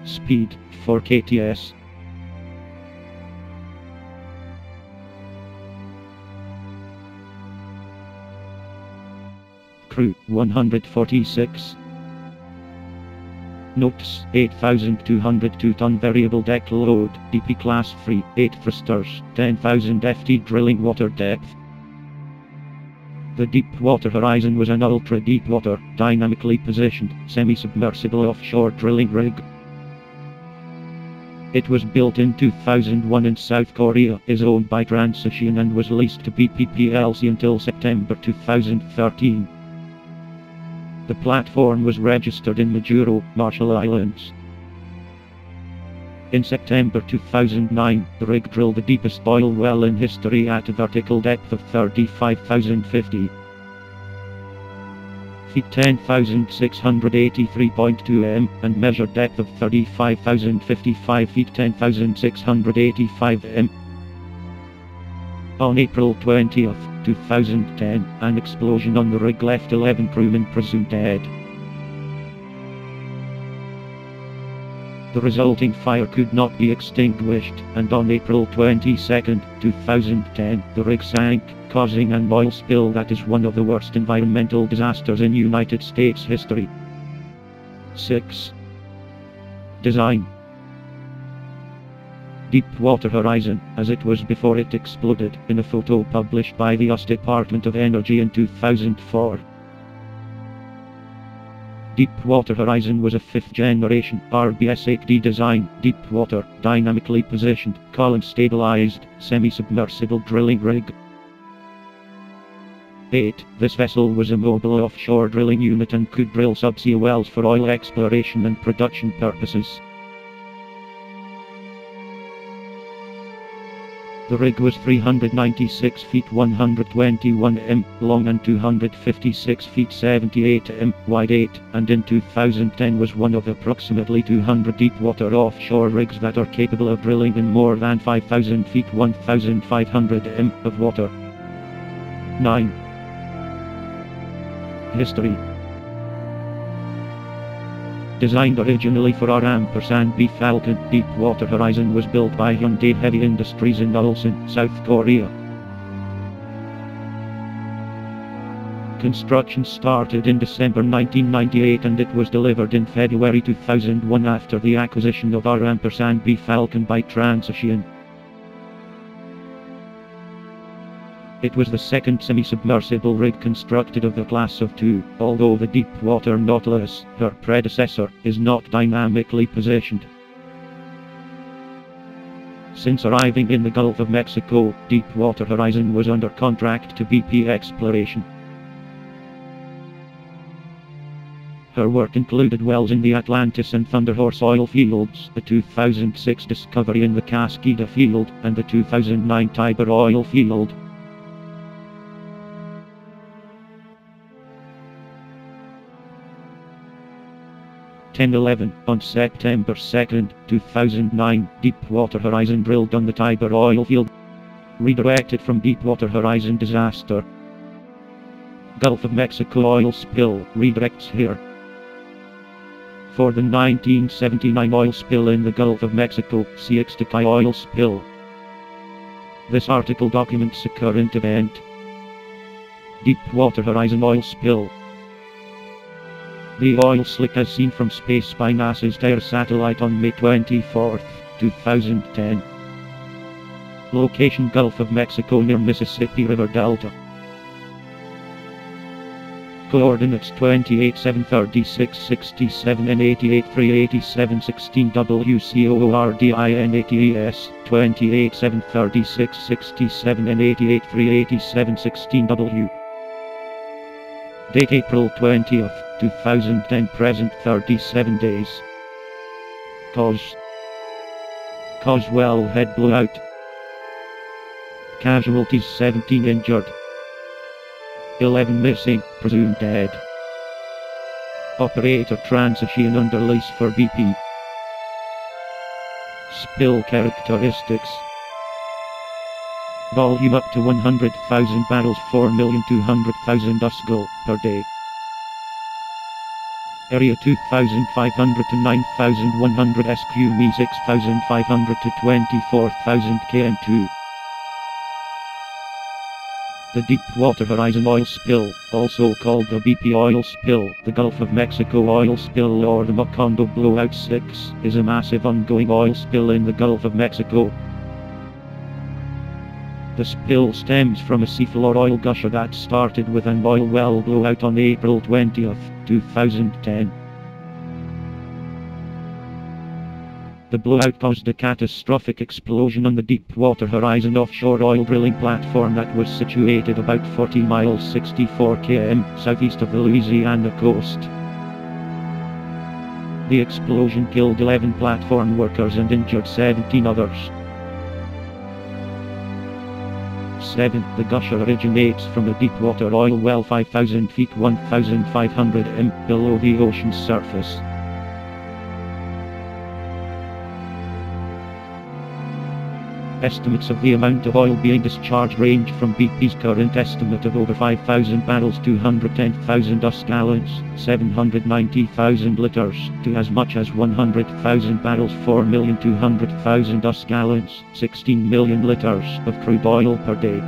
Speed 4 kts. Crew 146. Notes 8,202 ton variable deck load, DP class free, 8 thrusters, 10,000 ft drilling water depth. The Deepwater Horizon was an ultra-deepwater, dynamically positioned, semi-submersible offshore drilling rig. It was built in 2001 in South Korea, is owned by Transocean and was leased to BP plc until September 2013. The platform was registered in Majuro, Marshall Islands. In September 2009, the rig drilled the deepest oil well in history at a vertical depth of 35,050 feet 10,683.2 m, and measured depth of 35,055 feet 10,685 m. On April 20, 2010, an explosion on the rig left 11 crewmen presumed dead. The resulting fire could not be extinguished, and on April 22, 2010, the rig sank, causing an oil spill that is one of the worst environmental disasters in United States history. 6. Design. Deepwater Horizon, as it was before it exploded, in a photo published by the US Department of Energy in 2004. Deepwater Horizon was a 5th-generation RBS-8D design, deepwater, dynamically positioned, column-stabilized, semi-submersible drilling rig. 8. This vessel was a mobile offshore drilling unit and could drill subsea wells for oil exploration and production purposes. The rig was 396 feet 121 m long and 256 feet 78 m wide, and in 2010 was one of approximately 200 deepwater offshore rigs that are capable of drilling in more than 5,000 feet 1,500 m of water. 9. History. Designed originally for our &B Falcon, Deepwater Horizon was built by Hyundai Heavy Industries in Ulsan, South Korea. Construction started in December 1998 and it was delivered in February 2001 after the acquisition of our &B Falcon by Transocean. It was the second semi-submersible rig constructed of the class of 2, although the Deepwater Nautilus, her predecessor, is not dynamically positioned. Since arriving in the Gulf of Mexico, Deepwater Horizon was under contract to BP Exploration. Her work included wells in the Atlantis and Thunder Horse oil fields, the 2006 discovery in the Kaskida field, and the 2009 Tiber oil field. On September 2, 2009, Deepwater Horizon drilled on the Tiber oil field. Redirected from Deepwater Horizon disaster. Gulf of Mexico oil spill, redirects here. For the 1979 oil spill in the Gulf of Mexico, see Ixtacay oil spill. This article documents a current event. Deepwater Horizon oil spill. The oil slick as seen from space by NASA's TERRA satellite on May 24, 2010. Location Gulf of Mexico near Mississippi River Delta. Coordinates 28,736,67 and 88,387,16 WCOORDINATES, 28,736,67 and 88,387,16 W. Date April 20, 2010. Present 37 days. Cause wellhead blowout. Casualties 17 injured. 11 missing, presumed dead. Operator Transocean under lease for BP. Spill characteristics. Volume up to 100,000 barrels, 4,200,000 USGL per day. Area 2500 to 9100 SQME 6500 to 24,000 km2. The Deepwater Horizon oil spill, also called the BP oil spill, the Gulf of Mexico oil spill or the Macondo Blowout 6, is a massive ongoing oil spill in the Gulf of Mexico. The spill stems from a seafloor oil gusher that started with an oil well blowout on April 20, 2010. The blowout caused a catastrophic explosion on the Deepwater Horizon offshore oil drilling platform that was situated about 40 miles 64 km southeast of the Louisiana coast. The explosion killed 11 platform workers and injured 17 others. 7. The gusher originates from a deepwater oil well 5,000 feet 1,500 m below the ocean's surface. Estimates of the amount of oil being discharged range from BP's current estimate of over 5,000 barrels 210,000 US gallons, 790,000 liters, to as much as 100,000 barrels 4,200,000 US gallons, 16 million liters of crude oil per day.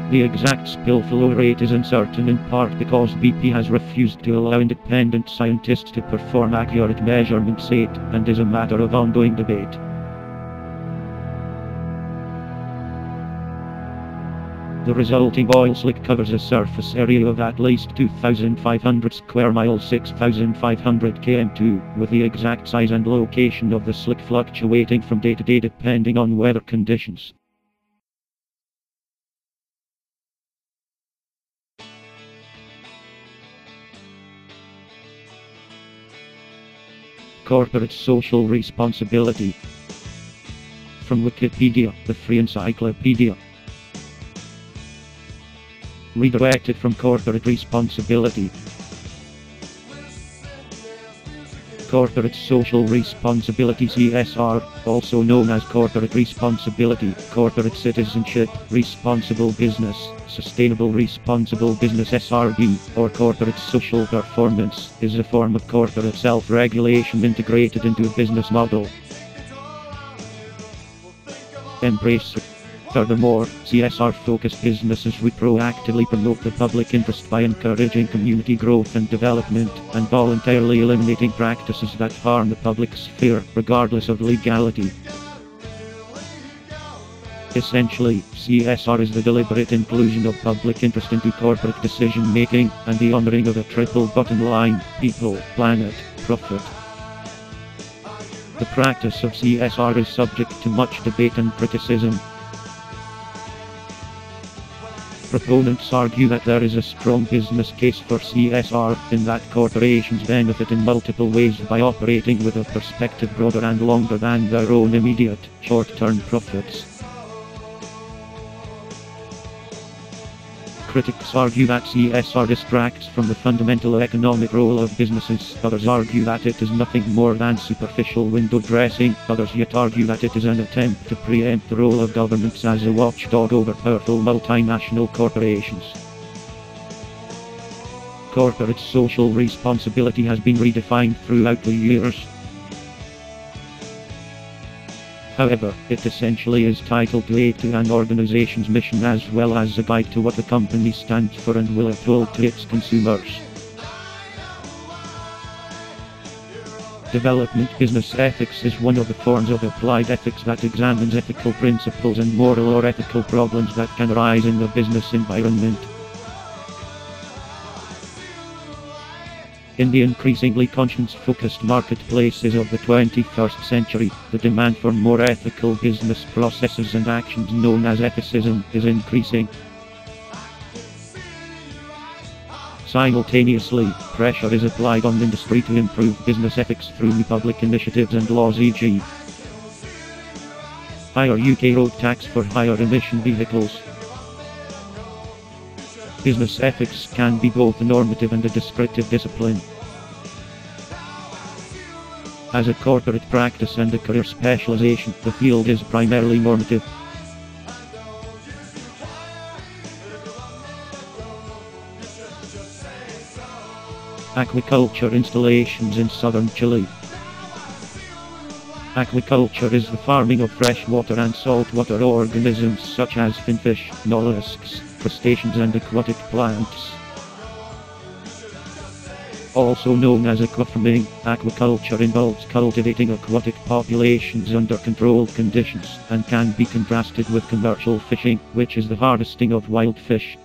The exact spill flow rate is uncertain in part because BP has refused to allow independent scientists to perform accurate measurements and is a matter of ongoing debate. The resulting oil slick covers a surface area of at least 2,500 square miles 6,500 km2, with the exact size and location of the slick fluctuating from day to day depending on weather conditions. Corporate social responsibility. From Wikipedia, the free encyclopedia. Redirected from corporate responsibility. Corporate social responsibility (CSR), also known as corporate responsibility, corporate citizenship, responsible business, sustainable responsible business (SRB), or corporate social performance, is a form of corporate self-regulation integrated into a business model. Embrace. Furthermore, CSR-focused businesses would proactively promote the public interest by encouraging community growth and development, and voluntarily eliminating practices that harm the public sphere, regardless of legality. Essentially, CSR is the deliberate inclusion of public interest into corporate decision-making, and the honoring of a triple bottom line: people, planet, profit. The practice of CSR is subject to much debate and criticism. Proponents argue that there is a strong business case for CSR, in that corporations benefit in multiple ways by operating with a perspective broader and longer than their own immediate, short-term profits. Critics argue that CSR distracts from the fundamental economic role of businesses. Others argue that it is nothing more than superficial window dressing. Others yet argue that it is an attempt to preempt the role of governments as a watchdog over powerful multinational corporations. Corporate social responsibility has been redefined throughout the years. However, it essentially is titled to aid to an organization's mission as well as a guide to what the company stands for and will uphold to its consumers. Development business ethics is one of the forms of applied ethics that examines ethical principles and moral or ethical problems that can arise in the business environment. In the increasingly conscience-focused marketplaces of the 21st century, the demand for more ethical business processes and actions known as ethicism is increasing. Simultaneously, pressure is applied on industry to improve business ethics through new public initiatives and laws, e.g. higher UK road tax for higher emission vehicles. Business ethics can be both a normative and a descriptive discipline. As a corporate practice and a career specialization, the field is primarily normative. Aquaculture installations in southern Chile. Aquaculture is the farming of freshwater and saltwater organisms such as finfish, mollusks, crustaceans and aquatic plants. Also known as aquafarming, aquaculture involves cultivating aquatic populations under controlled conditions, and can be contrasted with commercial fishing, which is the harvesting of wild fish.